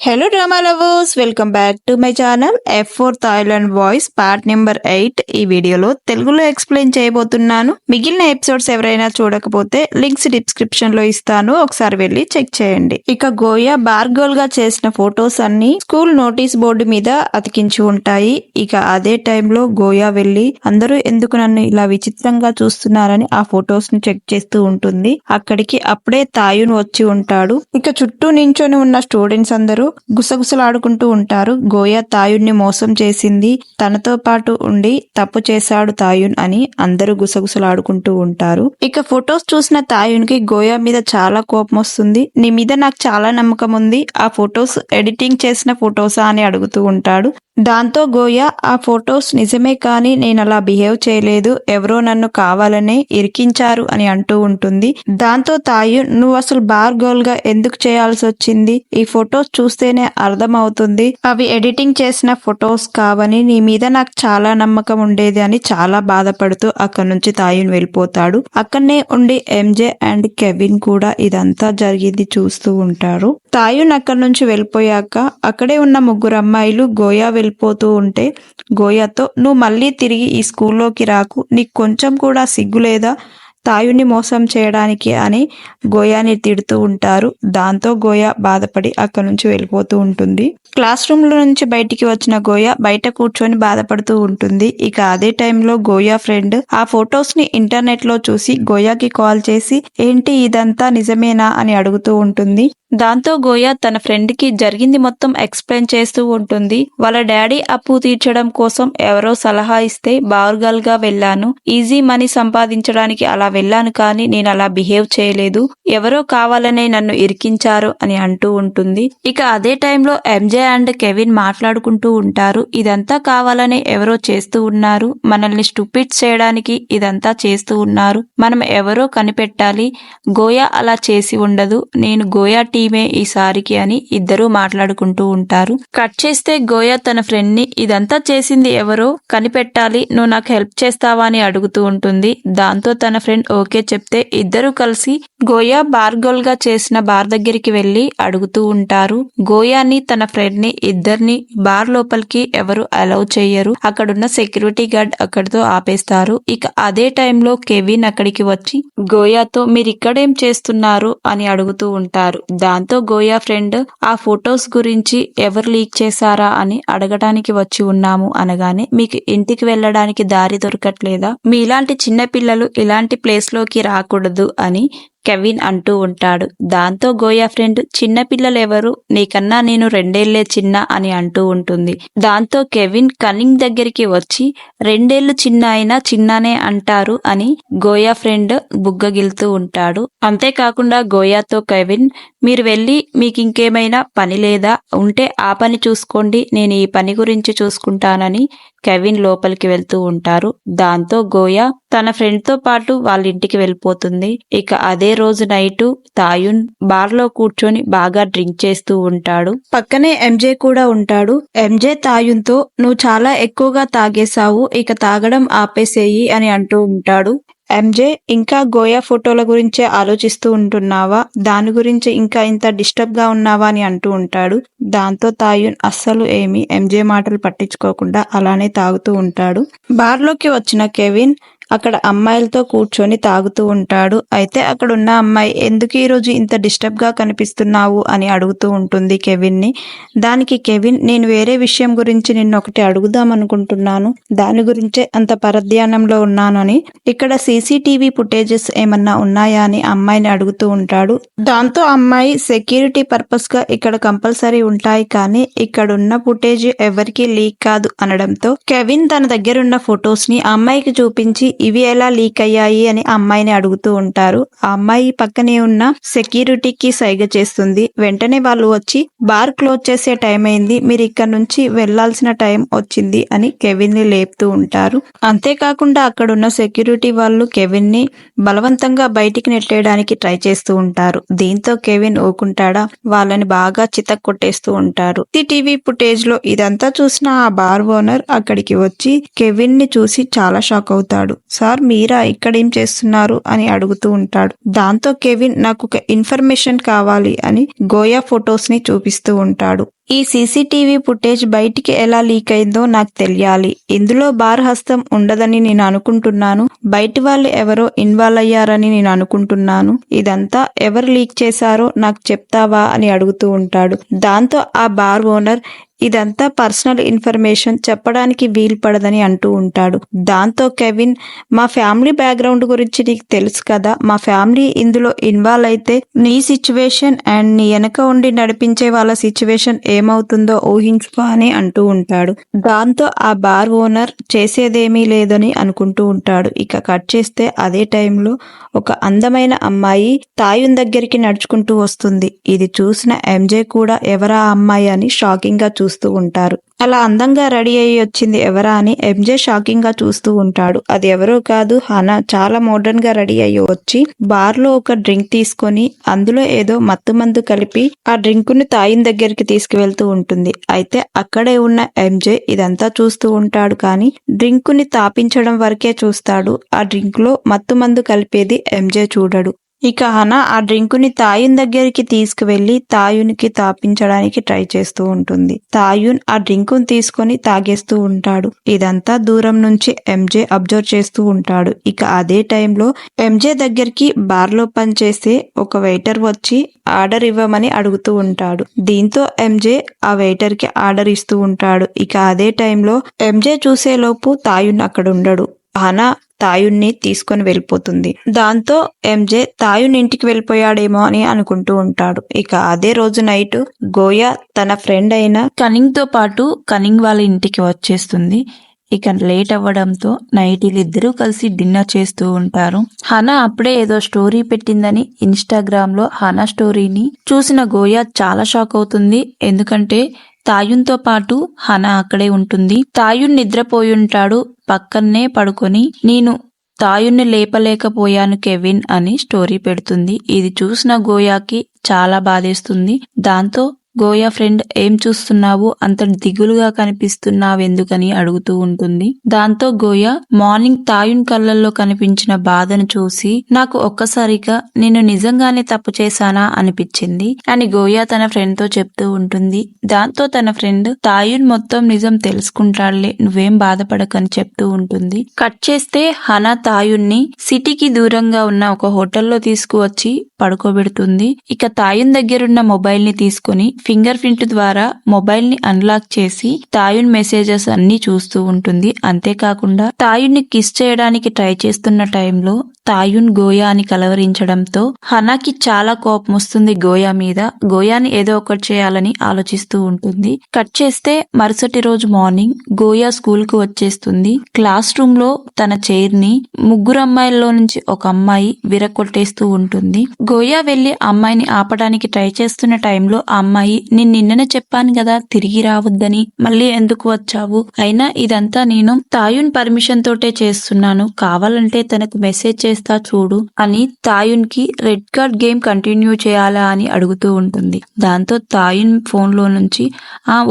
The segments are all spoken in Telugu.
Hello drama lovers, welcome back to my channel F4 Thailand boys part number 8. ఈ వీడియోలో తెలుగులో ఎక్స్ప్లెయిన్ చేయబోతున్నాను. మిగిలిన ఎపిసోడ్స్ ఎవరైనా చూడకపోతే లింక్స్ డిస్క్రిప్షన్ లో ఇస్తాను, ఒకసారి వెళ్ళి చెక్ చేయండి. ఇక గోయా బార్గోల్ గా చేసిన ఫొటోస్ అన్ని స్కూల్ నోటీస్ బోర్డు మీద అతికించి ఉంటాయి. ఇక అదే టైంలో గోయా వెళ్లి అందరూ ఎందుకు నన్ను ఇలా విచిత్రంగా చూస్తున్నారని ఆ ఫొటోస్ ని చెక్ చేస్తూ ఉంటుంది. అక్కడికి అప్పుడే తాయున్ వచ్చి ఉంటాడు. ఇక చుట్టూ నించొని ఉన్న స్టూడెంట్స్ అందరూ గుసగుసలాడుకుంటూ ఉంటారు. గోయా తాయుణ్ణి మోసం చేసింది, తనతో పాటు ఉండి తప్పు చేశాడు తాయున్ అని అందరూ గుసగుసలాడుకుంటూ ఉంటారు. ఇక ఫొటోస్ చూసిన తాయున్ కి గోయా మీద చాలా కోపం వస్తుంది. నీ మీద నాకు చాలా నమ్మకం ఉంది, ఆ ఫొటోస్ ఎడిటింగ్ చేసిన ఫొటోసా అని అడుగుతూ ఉంటాడు. దాంతో గోయా ఆ ఫొటోస్ నిజమే, కానీ నేను అలా బిహేవ్ చేయలేదు, ఎవరో నన్ను కావాలనే ఇరికించారు అని అంటూ ఉంటుంది. దాంతో తాయున్, నువ్వు అసలు బార్ గర్ల్ గా ఎందుకు చేయాల్సి వచ్చింది, ఈ ఫొటోస్ చూస్తేనే అర్థం అవుతుంది అవి ఎడిటింగ్ చేసిన ఫొటోస్ కావని, నీ మీద నాకు చాలా నమ్మకం ఉండేది అని చాలా బాధపడుతూ అక్కడి నుంచి తాయున్ వెళ్ళిపోతాడు. అక్కడనే ఉండి ఎంజే అండ్ కెవిన్ కూడా ఇదంతా జరిగింది చూస్తూ ఉంటారు. తాయున్ అక్కడి నుంచి వెళ్ళిపోయాక అక్కడే ఉన్న ముగ్గురు అమ్మాయిలు గోయా వెళ్ళిపోతూ ఉంటే గోయాతో, నువ్వు మళ్ళీ తిరిగి ఈ స్కూల్లోకి రాకు, నీకు కొంచెం కూడా సిగ్గులేదా తాయుని మోసం చేయడానికి అని గోయాని తిడుతూ ఉంటారు. దాంతో గోయా బాధపడి అక్కడి నుంచి వెళ్ళిపోతూ ఉంటుంది. క్లాస్ రూమ్ లో నుంచి బయటికి వచ్చిన గోయా బయట కూర్చొని బాధపడుతూ ఉంటుంది. ఇక అదే టైంలో గోయా ఫ్రెండ్ ఆ ఫొటోస్ ని ఇంటర్నెట్ లో చూసి గోయాకి కాల్ చేసి, ఏంటి ఇదంతా నిజమేనా అని అడుగుతూ ఉంటుంది. దాంతో గోయా తన ఫ్రెండ్ కి జరిగింది మొత్తం ఎక్స్ప్లెయిన్ చేస్తూ ఉంటుంది. వాళ్ళ డాడీ అప్పు తీర్చడం కోసం ఎవరో సలహా ఇస్తే బార్గల్ గా వెళ్ళాను, ఈజీ మనీ సంపాదించడానికి అలా వెళ్ళాను, కానీ నేను అలా బిహేవ్ చేయలేదు, ఎవరో కావాలనే నన్ను ఇరికించారు అని అంటూ ఉంటుంది. ఇక అదే టైంలో ఎంజే అండ్ కెవిన్ మాట్లాడుకుంటూ ఉంటారు. ఇదంతా కావాలనే ఎవరో చేస్తూ ఉన్నారు, మనల్ని స్టూపిడ్స్ చేయడానికి ఇదంతా చేస్తూ ఉన్నారు, మనం ఎవరో కనిపెట్టాలి, గోయా అలా చేసి ఉండదు, నేను గోయా టీమే ఈసారికి అని ఇద్దరూ మాట్లాడుకుంటూ ఉంటారు. కట్ చేస్తే గోయా తన ఫ్రెండ్ ని ఇదంతా చేసింది ఎవరో కనిపెట్టాలి, నువ్వు నాకు హెల్ప్ చేస్తావా అని అడుగుతూ ఉంటుంది. దాంతో తన ఫ్రెండ్ ఓకే చెప్తే ఇద్దరు కలిసి గోయా బార్గోల్ గా చేసిన బార్ దగ్గరికి వెళ్లి అడుగుతూ ఉంటారు. గోయాని తన ఫ్రెండ్ ని ఇద్దరిని బార్ లోపలికి ఎవరు అలౌ చెయ్యరు, అక్కడున్న సెక్యూరిటీ గార్డ్ అక్కడితో ఆపేస్తారు. ఇక అదే టైంలో కెవిన్ అక్కడికి వచ్చి గోయాతో, మీరు ఇక్కడేం చేస్తున్నారు అని అడుగుతూ ఉంటారు. దాంతో గోయా ఫ్రెండ్, ఆ ఫొటోస్ గురించి ఎవరు లీక్ చేశారా అని అడగటానికి వచ్చి ఉన్నాము అనగానే, మీకు ఇంటికి వెళ్ళడానికి దారి దొరకట్లేదా, మీలాంటి చిన్న పిల్లలు ఇలాంటి ప్లేస్ లోకి రాకూడదు అని కెవిన్ అంటూ ఉంటాడు. దాంతో గోయా ఫ్రెండ్, చిన్న పిల్లలెవరు, నీకన్నా నేను 2 ఏళ్లే చిన్న అని అంటూ ఉంటుంది. దాంతో కెవిన్ కన్నింగ్ దగ్గరికి వచ్చి, 2 ఏళ్లు చిన్న అయినా చిన్ననే అంటారు అని గోయా ఫ్రెండ్ బుగ్గగిలుతూ ఉంటాడు. అంతేకాకుండా గోయాతో కెవిన్, మీరు వెళ్ళి మీకు ఇంకేమైనా పని లేదా, ఉంటే ఆ పని చూసుకోండి, నేను ఈ పని గురించి చూసుకుంటానని కెవిన్ లోపలికి వెళ్తూ ఉంటారు. దాంతో గోయా తన ఫ్రెండ్ తో పాటు వాళ్ళ ఇంటికి వెళ్ళిపోతుంది. ఇక అదే రోజు నైటు తాయున్ బార్ లో కూర్చొని బాగా డ్రింక్ చేస్తూ ఉంటాడు. పక్కనే ఎంజే కూడా ఉంటాడు. ఎంజే తాయున్ తో, నువ్వు చాలా ఎక్కువగా తాగేశావు, ఇక తాగడం ఆపేసేయి అని అంటూ ఉంటాడు. ఎంజే, ఇంకా గోయా ఫోటోల గురించే ఆలోచిస్తూ ఉంటున్నావా, దాని గురించి ఇంకా ఇంత డిస్టర్బ్ గా ఉన్నావా అని అంటూ ఉంటాడు. దాంతో తాయున్ అస్సలు ఏమీ ఎంజే మాటలు పట్టించుకోకుండా అలానే తాగుతూ ఉంటాడు. బార్లోకి వచ్చిన కెవిన్ అక్కడ అమ్మాయిలతో కూర్చొని తాగుతూ ఉంటాడు. అయితే అక్కడ ఉన్న అమ్మాయి, ఎందుకు ఈరోజు ఇంత డిస్టర్బ్ గా కనిపిస్తున్నావు అని అడుగుతూ ఉంటుంది కెవిన్ ని. దానికి కెవిన్, నేను వేరే విషయం గురించి నిన్నొకటి అడుగుదాం అనుకుంటున్నాను, దాని గురించే అంత పరధ్యానంలో ఉన్నాను అని, ఇక్కడ సీసీటీవీ ఫుటేజెస్ ఏమన్నా ఉన్నాయా అని అమ్మాయిని అడుగుతూ ఉంటాడు. దాంతో అమ్మాయి, సెక్యూరిటీ పర్పస్ గా ఇక్కడ కంపల్సరీ ఉంటాయి, కానీ ఇక్కడున్న ఫుటేజ్ ఎవరికి లీక్ కాదు అనడంతో కెవిన్ తన దగ్గరున్న ఫొటోస్ ని అమ్మాయికి చూపించి, ఇవి ఎలా లీక్ అయ్యాయి అని అమ్మాయిని అడుగుతూ ఉంటారు. ఆ అమ్మాయి పక్కనే ఉన్న సెక్యూరిటీకి సైగ చేస్తుంది. వెంటనే వాళ్ళు వచ్చి, బార్ క్లోజ్ చేసే టైం అయింది, మీరు ఇక్కడ నుంచి వెళ్లాల్సిన టైం వచ్చింది అని కెవిన్ ని లేపుతూ ఉంటారు. అంతేకాకుండా అక్కడున్న సెక్యూరిటీ వాళ్ళు కెవిన్ ని బలవంతంగా బయటికి నెట్టేయడానికి ట్రై చేస్తూ ఉంటారు. దీంతో కెవిన్ ఊకుంటాడా, వాళ్ళని బాగా చితక్ కొట్టేస్తూ ఉంటారు. టీవీ ఫుటేజ్ లో ఇదంతా చూసిన ఆ బార్ ఓనర్ అక్కడికి వచ్చి కెవిన్ ని చూసి చాలా షాక్ అవుతాడు. సార్ మీరా ఇక్కడేం చేస్తున్నారు అని అడుగుతూ ఉంటాడు. దాంతో కెవిన్ నాకు ఒక ఇన్ఫర్మేషన్ కావాలి అని గోయా ఫొటోస్ ని చూపిస్తూ ఉంటాడు. ఈ సీసీటీవీ ఫుటేజ్ బయటికి ఎలా లీక్ అయిందో నాకు తెలియాలి. ఇందులో బార్ హస్తం ఉండదని నేను అనుకుంటున్నాను. బయటి వాళ్ళు ఎవరో ఇన్వాల్వ్ అయ్యారని నేను అనుకుంటున్నాను. ఇదంతా ఎవరు లీక్ చేశారో నాకు చెప్తావా అని అడుగుతూ ఉంటాడు. దాంతో ఆ బార్ ఓనర్ ఇదంతా పర్సనల్ ఇన్ఫర్మేషన్, చెప్పడానికి వీలు పడదని అంటూ ఉంటాడు. దాంతో కెవిన్, మా ఫ్యామిలీ బ్యాక్గ్రౌండ్ గురించి నీకు తెలుసు కదా, మా ఫ్యామిలీ ఇందులో ఇన్వాల్వ్ అయితే నీ సిచ్యువేషన్ అండ్ నీ వెనక ఉండి నడిపించే వాళ్ళ సిచ్యువేషన్ ఏమవుతుందో ఊహించుకో అని అంటూ ఉంటాడు. దాంతో ఆ బార్ ఓనర్ చేసేదేమీ లేదని అనుకుంటూ ఉంటాడు. ఇక కట్ చేస్తే అదే టైంలో ఒక అందమైన అమ్మాయి తాయున్ దగ్గరికి నడుచుకుంటూ వస్తుంది. ఇది చూసిన ఎంజే కూడా ఎవరా అమ్మాయి అని షాకింగ్ గా చూస్తూ ఉంటారు. అలా అందంగా రెడీ అయ్యి వచ్చింది ఎవరా అని ఎంజే షాకింగ్ గా చూస్తూ ఉంటాడు. అది ఎవరో కాదు, హనా చాలా మోడర్న్ గా రెడీ అయ్యి వచ్చి బార్ లో ఒక డ్రింక్ తీసుకొని అందులో ఏదో మత్తు మందు కలిపి ఆ డ్రింక్ ని తాయిన్ దగ్గరికి తీసుకువెళ్తూ ఉంటుంది. అయితే అక్కడే ఉన్న ఎంజే ఇదంతా చూస్తూ ఉంటాడు, కానీ డ్రింక్ ని తాపించడం వరకే చూస్తాడు. ఆ డ్రింక్ లో మత్తు మందు కలిపేది ఎంజే చూడడు. ఇక హనా ఆ డ్రింకుని తాయున్ దగ్గరికి తీసుకువెళ్లి తాయున్కి తాపించడానికి ట్రై చేస్తూ ఉంటుంది. తాయున్ ఆ డ్రింకుని తీసుకొని తాగేస్తూ ఉంటాడు. ఇదంతా దూరం నుంచి ఎంజే అబ్జర్వ్ చేస్తూ ఉంటాడు. ఇక అదే టైంలో ఎంజే దగ్గరికి బార్లో పనిచేసే ఒక వెయిటర్ వచ్చి ఆర్డర్ ఇవ్వమని అడుగుతూ ఉంటాడు. దీంతో ఎంజే ఆ వెయిటర్ కి ఆర్డర్ ఇస్తూ ఉంటాడు. ఇక అదే టైంలో ఎంజే చూసేలోపు తాయున్ అక్కడ ఉండడు. హనా తాయున్ని తీసుకొని వెళ్ళిపోతుంది. దాంతో ఎంజే తాయున్ ఇంటికి వెళ్ళిపోయాడేమో అని అనుకుంటూ ఉంటాడు. ఇక అదే రోజు నైట్ గోయా తన ఫ్రెండ్ అయిన కనింగ్ తో పాటు కనింగ్ వాళ్ళ ఇంటికి వచ్చేస్తుంది. ఇక లేట్ అవ్వడంతో నైట్ వీళ్ళిద్దరూ కలిసి డిన్నర్ చేస్తూ ఉంటారు. హనా అప్పుడే ఏదో స్టోరీ పెట్టిందని ఇన్స్టాగ్రామ్ లో హనా స్టోరీని చూసిన గోయా చాలా షాక్ అవుతుంది. ఎందుకంటే తాయున్ తో పాటు హనా అక్కడే ఉంటుంది. తాయున్ నిద్రపోయి ఉంటాడు. పక్కనే పడుకొని నేను తాయున్ని లేపలేకపోయాను కెవిన్ అని స్టోరీ పెడుతుంది. ఇది చూసిన గోయాకి చాలా బాధేస్తుంది. దాంతో గోయా ఫ్రెండ్ ఏం చూస్తున్నావు, అంత దిగులుగా కనిపిస్తున్నావెందుకని అడుగుతూ ఉంటుంది. దాంతో గోయా మార్నింగ్ తాయున్ కళ్ళల్లో కనిపించిన బాధను చూసి నాకు ఒక్కసారిగా నేను నిజంగానే తప్పు చేశానా అనిపించింది అని గోయా తన ఫ్రెండ్ తో చెప్తూ ఉంటుంది. దాంతో తన ఫ్రెండ్ తాయున్ మొత్తం నిజం తెలుసుకుంటాడులే, నువ్వేం బాధపడకని చెప్తూ ఉంటుంది. కట్ చేస్తే హనా తాయున్ని సిటీకి దూరంగా ఉన్న ఒక హోటల్లో తీసుకువచ్చి పడుకోబెడుతుంది. ఇక తాయున్ దగ్గరున్న మొబైల్ ని తీసుకుని ఫింగర్ ప్రింట్ ద్వారా మొబైల్ ని అన్లాక్ చేసి తాయున్ మెసేజెస్ అన్ని చూస్తూ ఉంటుంది. అంతేకాకుండా తాయున్ని కిస్ చేయడానికి ట్రై చేస్తున్న టైంలో తాయున్ గోయాని కలవరించడంతో హనాకి చాలా కోపం వస్తుంది గోయా మీద. గోయాని ఏదో ఒకటి చేయాలని ఆలోచిస్తూ ఉంటుంది. కట్ చేస్తే మరుసటి రోజు మార్నింగ్ గోయా స్కూల్ కు వచ్చేస్తుంది. క్లాస్ రూమ్ లో తన చైర్ ని ముగ్గురు అమ్మాయిల్లో నుంచి ఒక అమ్మాయి విరగొట్టేస్తూ ఉంటుంది. గోయా వెళ్లి అమ్మాయిని ఆపడానికి ట్రై చేస్తున్న టైంలో ఆ అమ్మాయి, నేను నిన్ననే చెప్పాను కదా తిరిగి రావద్దని, మళ్ళీ ఎందుకు వచ్చావు, అయినా ఇదంతా నేను తాయున్ పర్మిషన్ తోటే చేస్తున్నాను, కావాలంటే తనకు మెసేజ్ చేస్తా చూడు అని తాయున్ కి రెడ్ కార్డ్ గేమ్ కంటిన్యూ చేయాలా అని అడుగుతూ ఉంటుంది. దాంతో తాయున్ ఫోన్ లో నుంచి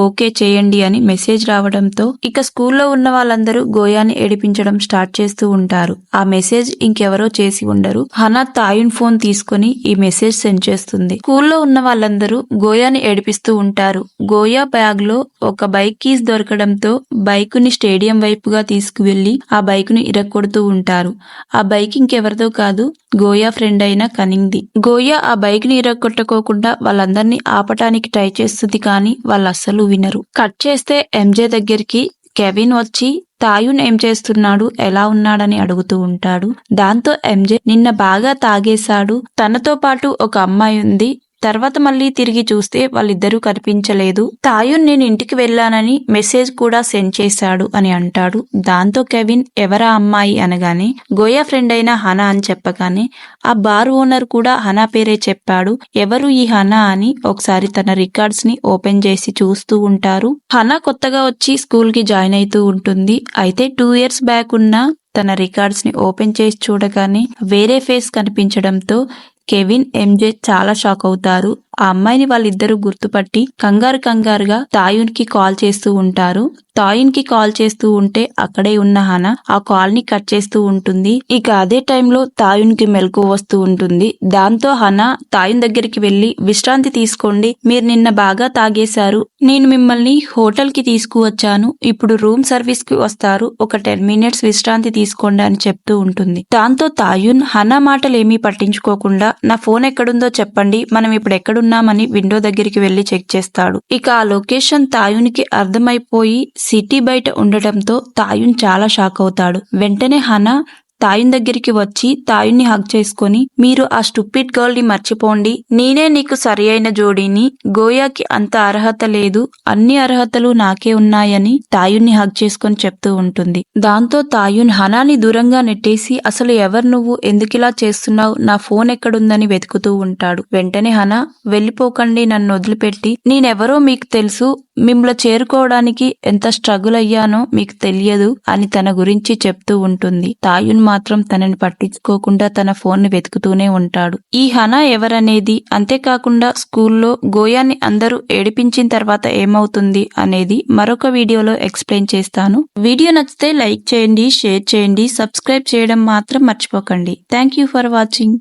ఓకే చేయండి అని మెసేజ్ రావడంతో ఇక స్కూల్లో ఉన్న వాళ్ళందరూ గోయాని ఏడిపించడం స్టార్ట్ చేస్తూ ఉంటారు. ఆ మెసేజ్ ఇంకెవరో చేసి ఉండరు. హనా తాయున్ ఫోన్ తీసుకుని ఈ మెసేజ్ సెండ్ చేస్తుంది. స్కూల్లో ఉన్న వాళ్ళందరూ గోయాని ఏడిపిస్తూ ఉంటారు. గోయా బ్యాగ్ లో ఒక బైక్ కీస్ దొరకడంతో బైక్ ని స్టేడియం వైపుగా తీసుకువెళ్లి ఆ బైక్ ను ఇరక్కొడుతూ ఉంటారు. ఆ బైక్ ఇంకెవరిదో కాదు, గోయా ఫ్రెండ్ అయిన కనింగ్ది. గోయా ఆ బైక్ ని ఇరక్కొట్టుకోకుండా వాళ్ళందరినీ ఆపటానికి ట్రై చేస్తుంది, కానీ వాళ్ళు అస్సలు వినరు. కట్ చేస్తే ఎంజే దగ్గరికి కెవిన్ వచ్చి తాయున్ ఏం చేస్తున్నాడు, ఎలా ఉన్నాడని అడుగుతూ ఉంటాడు. దాంతో ఎంజే నిన్న బాగా తాగేశాడు, తనతో పాటు ఒక అమ్మాయి ఉంది, తర్వాత మళ్ళీ తిరిగి చూస్తే వాళ్ళిద్దరూ కనిపించలేదు, తాయున్ నేను ఇంటికి వెళ్ళానని మెసేజ్ కూడా సెండ్ చేశాడు అని అంటాడు. దాంతో కెవిన్ ఎవరా అమ్మాయి అనగానే గోయా ఫ్రెండ్ అయిన హనా అని చెప్పగానే ఆ బార్ ఓనర్ కూడా హనా పేరే చెప్పాడు. ఎవరు ఈ హనా అని ఒకసారి తన రికార్డ్స్ ని ఓపెన్ చేసి చూస్తూ ఉంటారు. హనా కొత్తగా వచ్చి స్కూల్ కి జాయిన్ అవుతూ ఉంటుంది. అయితే 2 years బ్యాక్ ఉన్న తన రికార్డ్స్ ని ఓపెన్ చేసి చూడగానే వేరే ఫేస్ కనిపించడంతో కెవిన్ ఎంజే చాలా షాక్ అవుతారు. ఆ అమ్మాయిని వాళ్ళిద్దరూ గుర్తుపట్టి కంగారుగా తాయున్కి కాల్ చేస్తూ ఉంటారు. తాయున్కి కాల్ చేస్తూ ఉంటే అక్కడే ఉన్న హనా ఆ కాల్ ని కట్ చేస్తూ ఉంటుంది. ఇక అదే టైంలో తాయున్కి మెలకు వస్తూ ఉంటుంది. దాంతో హనా తాయున్ దగ్గరికి వెళ్లి విశ్రాంతి తీసుకోండి, మీరు నిన్న బాగా తాగేశారు, నేను మిమ్మల్ని హోటల్ కి తీసుకువచ్చాను, ఇప్పుడు రూమ్ సర్వీస్ కి వస్తారు, ఒక 10 మినిట్స్ విశ్రాంతి తీసుకోండి అని చెప్తూ ఉంటుంది. దాంతో తాయున్ హనా మాటలేమీ పట్టించుకోకుండా నా ఫోన్ ఎక్కడుందో చెప్పండి, మనం ఇప్పుడు ఎక్కడున్నామని విండో దగ్గరికి వెళ్లి చెక్ చేస్తాడు. ఇక ఆ లొకేషన్ తాయున్కి అర్థమైపోయి సిటీ బయట ఉండటంతో తాయున్ చాలా షాక్ అవుతాడు. వెంటనే హనా తాయున్ దగ్గరికి వచ్చి తాయున్ని హగ్ చేసుకొని, మీరు ఆ స్టూపిడ్ గర్ల్ ని మర్చిపోండి, నేనే నీకు సరి అయిన జోడీని, గోయాకి అంత అర్హత లేదు, అన్ని అర్హతలు నాకే ఉన్నాయని తాయున్ని హగ్ చేసుకొని చెప్తూ ఉంటుంది. దాంతో తాయున్ హనాని దూరంగా నెట్టేసి అసలు ఎవరు నువ్వు, ఎందుకిలా చేస్తున్నావు, నా ఫోన్ ఎక్కడుందని వెతుకుతూ ఉంటాడు. వెంటనే హనా వెళ్ళిపోకండి, నన్ను వదిలిపెట్టి, నేనెవరో మీకు తెలుసు, మిమ్మల్ని చేరుకోవడానికి ఎంత స్ట్రగుల్ అయ్యానో మీకు తెలియదు అని తన గురించి చెప్తూ ఉంటుంది. తాయున్ మాత్రం తనని పట్టించుకోకుండా తన ఫోన్ ని వెతుకుతూనే ఉంటాడు. ఈ హనా ఎవరనేది, అంతేకాకుండా స్కూల్లో గోయాన్ని అందరూ ఏడిపించిన తర్వాత ఏమవుతుంది అనేది మరొక వీడియోలో ఎక్స్ప్లెయిన్ చేస్తాను. వీడియో నచ్చితే లైక్ చేయండి, షేర్ చేయండి, సబ్స్క్రైబ్ చేయడం మాత్రం మర్చిపోకండి. Thank you for watching.